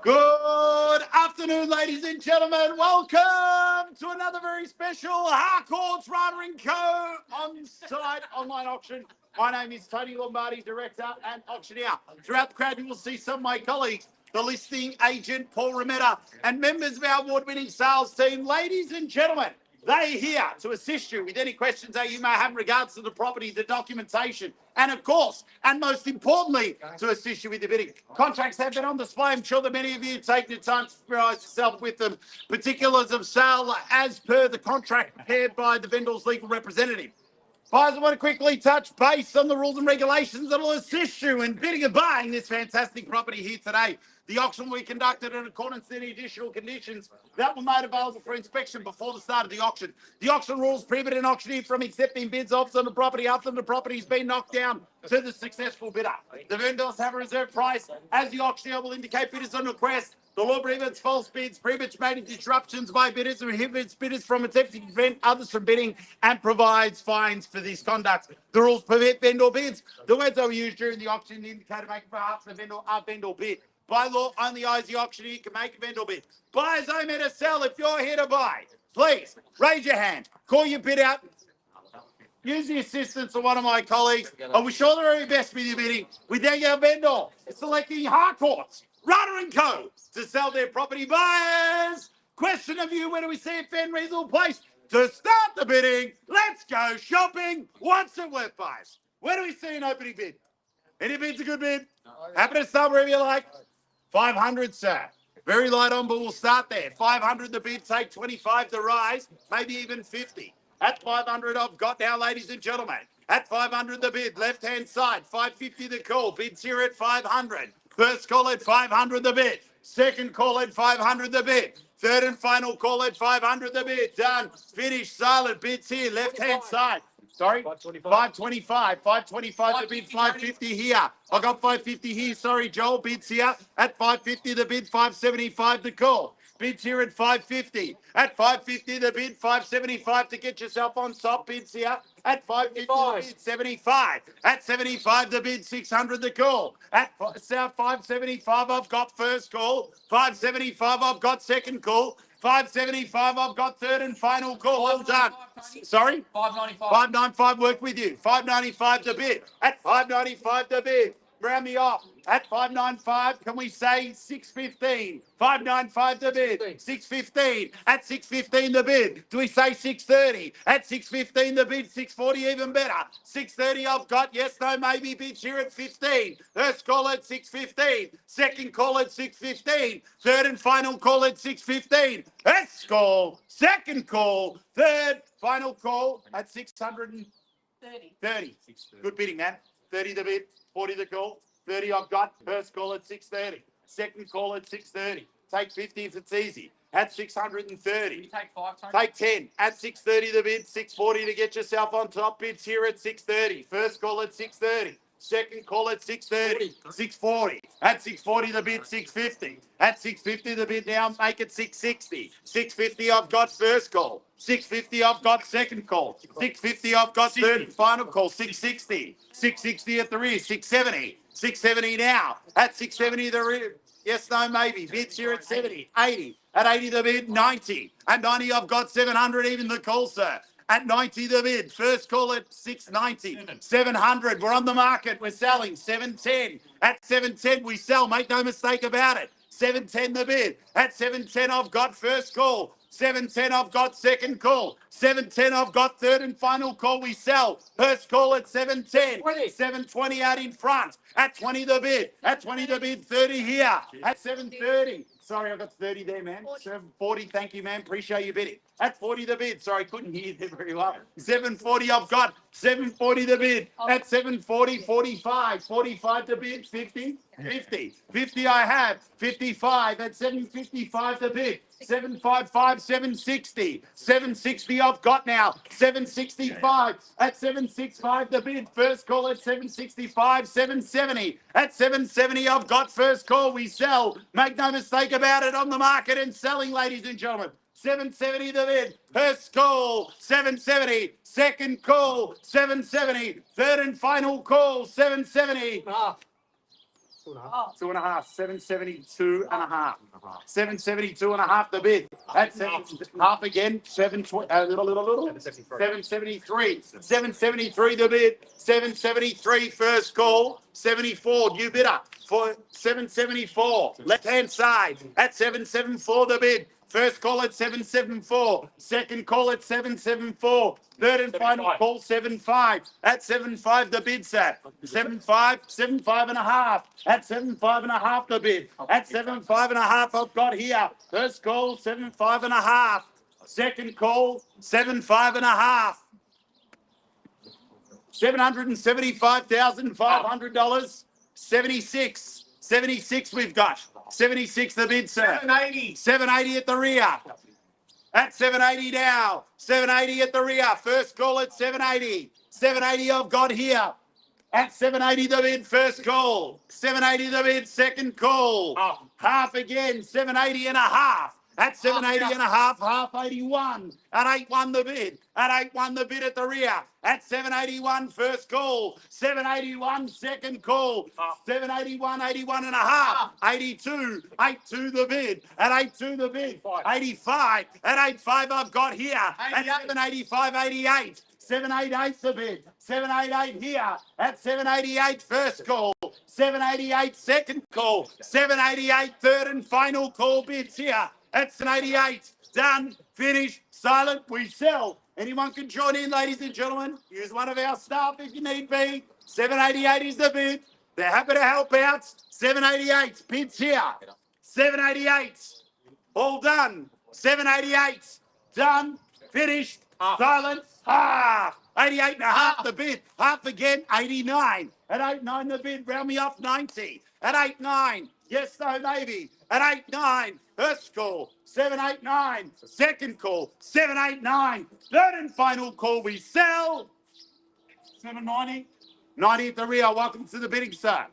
Good afternoon, ladies and gentlemen. Welcome to another very special Harcourts Rata & Co. on-site online auction. My name is Tony Lombardi, Director and Auctioneer. Throughout the crowd, you will see some of my colleagues, the listing agent, Paul Rametta, and members of our award-winning sales team. Ladies and gentlemen, they're here to assist you with any questions that you may have in regards to the property, the documentation, and of course, and most importantly, to assist you with the bidding. Contracts have been on display. I'm sure that many of you take the time to familiarise yourself with them. Particulars of sale as per the contract prepared by the vendor's legal representative. Buyers, I want to quickly touch base on the rules and regulations that will assist you in bidding and buying this fantastic property here today. The auction will be conducted in accordance to the additional conditions that were made available for inspection before the start of the auction. The auction rules prohibit an auctioneer from accepting bids offers on the property after the property has been knocked down to the successful bidder. The vendors have a reserve price, as the auctioneer will indicate bidders on request. The law prohibits false bids, prohibits making disruptions by bidders, and prohibits bidders from attempting to prevent others from bidding, and provides fines for this conduct. The rules permit vendor bids. The words that were used during the auction indicate to make a behalf of the vendor are vendor bid. By law, only I, as the auctioneer, can make a vendor bid. Buyers only to sell. If you're here to buy, please raise your hand. Call your bid out. Use the assistance of one of my colleagues. I wish all the very best with your bidding. We thank our vendor for selecting Harcourts Rata & Co. to sell their property. Buyers, question of you, where do we see it fair and reasonable place to start the bidding? Let's go shopping. What's it worth, buyers? Where do we see an opening bid? Any bid's a good bid? Happy to start wherever you like. 500, sir. Very light on, but we'll start there. 500 the bid, take 25 to rise, maybe even 50. At 500 I've got now, ladies and gentlemen. At 500 the bid, left-hand side, 550 the call. Bids here at 500. First call at 500 the bid. Second call at 500 the bid. Third and final call at 500 the bid. Done. Finished. Silent. Bids here, left-hand side. Sorry? 525. 525 the bid, 550 here. I got 550 here. Sorry, Joel. Bids here. At 550 the bid, 575 the call. Bids here at 550. At 550 the bid, 575 to get yourself on top. Bids here. At 550 the bid, 75. At 75 the bid, 600 the call. At 575 I've got first call. 575 I've got second call. 575 I've got third and final call. Well done. Sorry? 595. 595 work with you. 595 the bid. At 595 the bid. Round me off. At 595, can we say 615? 595 the bid. 615. At 615 the bid. Do we say 630? At 615 the bid. 640 even better. 630 I've got yes, no, maybe bids here at 15. First call at 615. Second call at 615. Third and final call at 615. First call. Second call. Third final call at 630. Good bidding, man. 30 the bid. 40 the call. 30 I've got. First call at 630. Second call at 630. Take 50 if it's easy. At 630. You take 5, Tony? Take 10. At 630 the bid. 640 to get yourself on top. Bids here at 630. First call at 630. Second call at 630. 640. At 640 the bid, 650. At 650 the bid now, make it 660. 650 I've got first call. 650 I've got second call. 650 I've got third and final call. 660. 660 at the rear. 670. 670 now. At 670 the rear. Yes, no, maybe. Bids here at 70. 80. At 80 the bid, 90. At 90 I've got 700 even the call, sir. At 90 the bid. First call at 690. 700. We're on the market. We're selling. 710. At 710 we sell. Make no mistake about it. 710 the bid. At 710 I've got first call. 710 I've got second call. 710 I've got third and final call. We sell. First call at 710. 720 out in front. At 20 the bid. At 20 the bid. 30 here. At 730. Sorry, I got 30 there, man. 740, thank you, man. Appreciate you bidding. At 40 the bid. Sorry, couldn't hear you very well. 740 I've got. 740 the bid. At 740, 45. 45 the bid. 50. 50. 50 I have. 55. At 755 the bid. 755, 760. 760 I've got now. 765. At 765 the bid. First call at 765. 770. At 770 I've got first call. We sell. Make no mistake about it, on the market and selling, ladies and gentlemen. 770 the bid. First call, 770. Second call, 770. Third and final call, 770. Two and a half. 772 and a half. 772 and a half the bid. That's half again. 773. 773 the bid. 773 first call. 74 new bidder for 774. Left hand side at 774 the bid. First call at 774. Second call at 774. Third and final call 75. At 75 the bid sat. 75, 75 and a half. At 75 and a half the bid. At 75 and a half I've got here. First call 75 and a half. Second call 75 and a half. $775,500. 76. 76 we've got. 76 the bid, sir. 780. 780 at the rear. At 780 now. 780 at the rear. First call at 780. 780 I've got here. At 780 the bid, first call. 780 the bid, second call. Half again, 780 and a half. At 780 and a half, half 81. At 81 the bid. At 81 the bid at the rear. At 781 first call. 781 second call. 781, 81 and a half. 82. 82 the bid. At 82 the bid. 85. At 85 I've got here. At 785, 88. 788 the bid. 788 here. At 788 first call. 788 second call. 788 third and final call bids here. At 788. Done. Finish. Silent. We sell. Anyone can join in, ladies and gentlemen. Use one of our staff if you need be. 788 is the bid. They're happy to help out. 788. Bids here. 788. All done. 788. Done. Finished. Silent. Half. 88 and a half the bid. Half again. 89. At 89 the bid. Round me off 90. At 89. Yes, no, maybe. At 89. First call. 789. Second call. 789. Third and final call. We sell. 790. 90 at the rear. Welcome to the bidding, sir.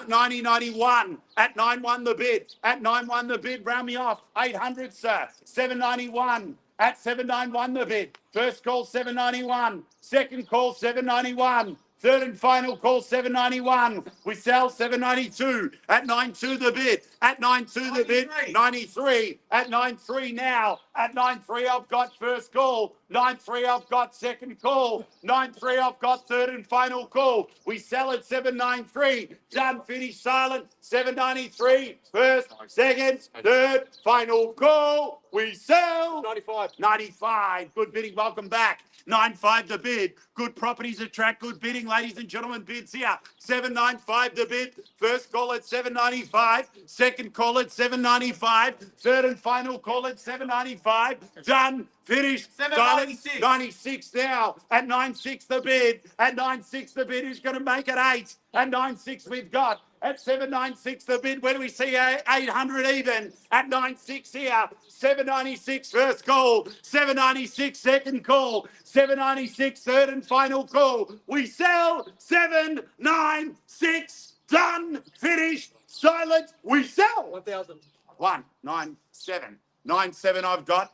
90, 91. At 91 the bid. At 91 the bid. Round me off. 800, sir. 791. At 791 the bid. First call 791. Second call 791. Third and final call 791. We sell 792. At 92 the bid. At 92 the bid. 93. At 93 now. At 93 I've got first call. 93 I've got second call. 93 I've got third and final call. We sell at 793. Done, finish, silent. 793. First, second, third, final call. We sell. 95. 95. Good bidding. Welcome back. 95 the bid. Good properties attract good bidding, ladies and gentlemen. Bids here. 795 the bid. First call at 795. Second call at 795. Third and final call at 795. Done. Finished. 796. 96 now. At 96 the bid. At 96 the bid. Who's going to make it 8? At 96 we've got. At 796 the bid. Where do we see 800 even? At 96 here. 796 first call. 796 second call. 796 third and final call. We sell. 796. Done. Finished. Silent. We sell. 1,000. 197. 97 I've got.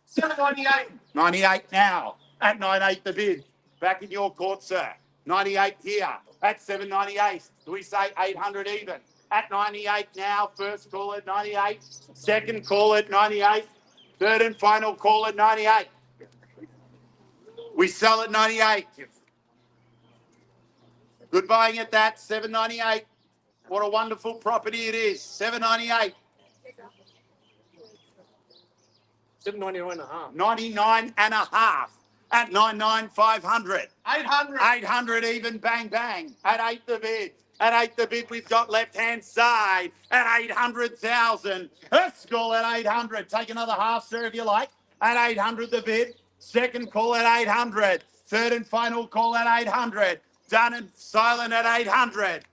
798. 98 now. At 98 the bid. Back in your court, sir. 98 here. At 798. Do we say 800 even? At 98 now. First call at 98. Second call at 98. Third and final call at 98. We sell at 98. Good buying at that. 798. What a wonderful property it is. 798. 799 and a half. 99 and a half. At 99,500. 800. 800 even, bang, bang. At 8 the bid. At 8 the bid, we've got left-hand side. At 800,000. First call at 800. Take another half, sir, if you like. At 800 the bid. Second call at 800. Third and final call at 800. Done and silent at 800.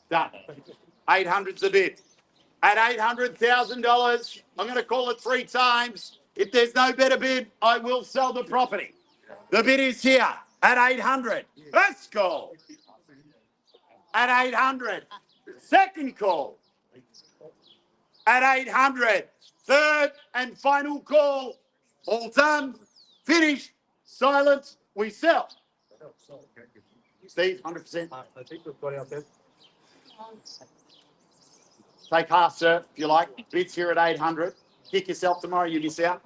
Done. 800's the bid. At $800,000, I'm going to call it 3 times. If there's no better bid, I will sell the property. The bid is here at 800. First call. At 800. Second call. At 800. Third and final call. All done. Finished. Silent. We sell. Steve, 100%. I think we've got our bid. Take half, sir, if you like. Bids here at 800. Kick yourself tomorrow, you miss out.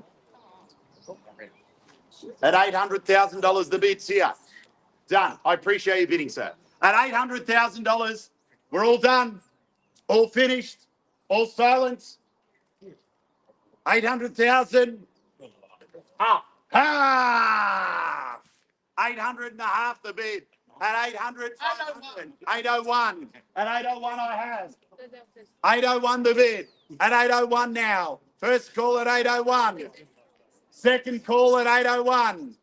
At $800,000, the bid's here. Done. I appreciate your bidding, sir. At $800,000, we're all done, all finished, all silent. 800,000. Half. 800 and a half the bid. At 800, 801. At 801 I have. 801 the bid. At 801 now. First call at 801. Second call at 801.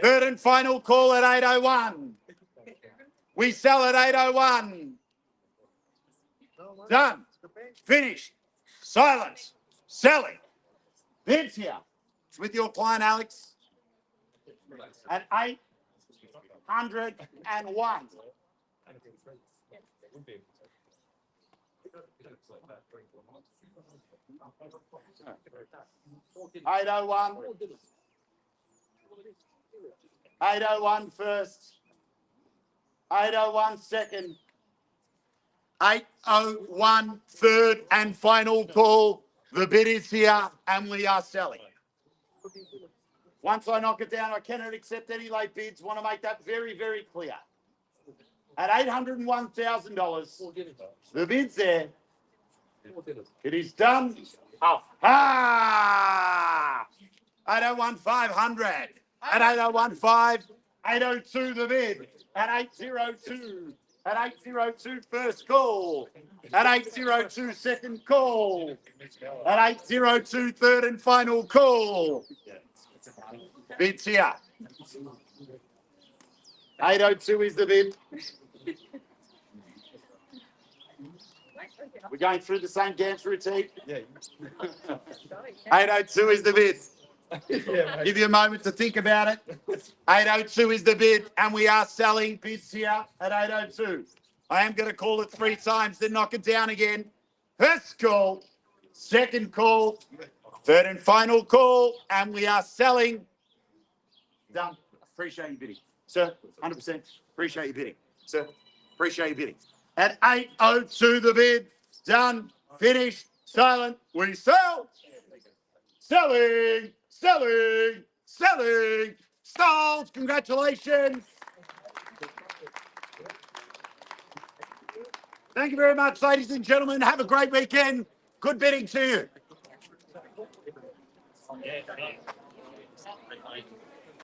Third and final call at 801. We sell at 801. Done. Finished. Silence. Selling. Bids here. It's with your client, Alex. At 801. 801. 801 first. 801 second. 801 third and final call. The bid is here and we are selling. Once I knock it down, I cannot accept any late bids. Want to make that very, very clear. At $801,000, the bid's there. It is done. Ah! 801 500. At 801 802 the bid. At 802. At 802 first call. At 802 second call. At 802 third and final call. Bid's here. 802 is the bid. We're going through the same dance routine. Yeah. 802 is the bid. Give you a moment to think about it. 802 is the bid, and we are selling bids here at 802. I am going to call it 3 times, then knock it down again. First call, second call, third and final call, and we are selling. Done. Appreciate your bidding. Sir, 100%. Appreciate your bidding. Sir, appreciate your bidding. At 802 the bid. Done. Finished. Silent. We sell. Selling. Selling. Selling. Sold. Congratulations. Thank you very much, ladies and gentlemen. Have a great weekend. Good bidding to you.